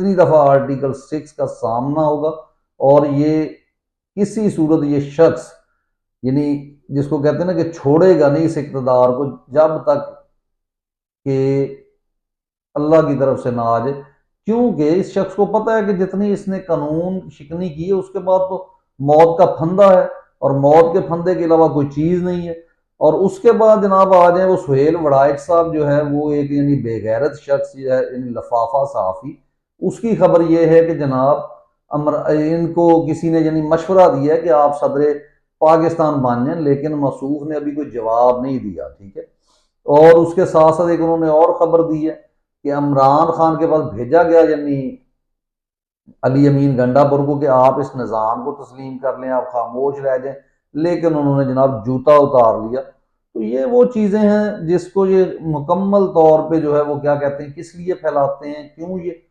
इतनी दफा आर्टिकल 6 का सामना होगा और ये किसी सूरत ये शख्स यानी जिसको कहते हैं ना कि छोड़ेगा नहीं इस इक़्तिदार को जब तक कि अल्लाह की तरफ से ना आ जाए। क्योंकि इस शख्स को पता है कि जितनी इसने कानून शिकनी की है उसके बाद तो मौत का फंदा है और मौत के फंदे के अलावा कोई चीज नहीं है। और उसके बाद जनाब आ जाए वो सुहेल वड़ाइच साहब जो है वो एक यानी बेगैरत शख्स जो है यानी लफाफा सहाफी, उसकी खबर ये है कि जनाब इनको किसी ने यानी मशवरा दिया है कि आप सदर पाकिस्तान बन जाए, लेकिन मसूफ ने अभी कोई जवाब नहीं दिया। ठीक है। और उसके साथ साथ एक उन्होंने और खबर दी है कि इमरान खान के पास भेजा गया यानी अली अमीन गंडापुर को कि आप इस निज़ाम को तस्लीम कर लें, आप खामोश रह जाएं, लेकिन उन्होंने जनाब जूता उतार लिया। तो ये वो चीज़ें हैं जिसको ये मुकम्मल तौर पे जो है वो क्या कहते हैं, किस लिए फैलाते हैं, क्यों ये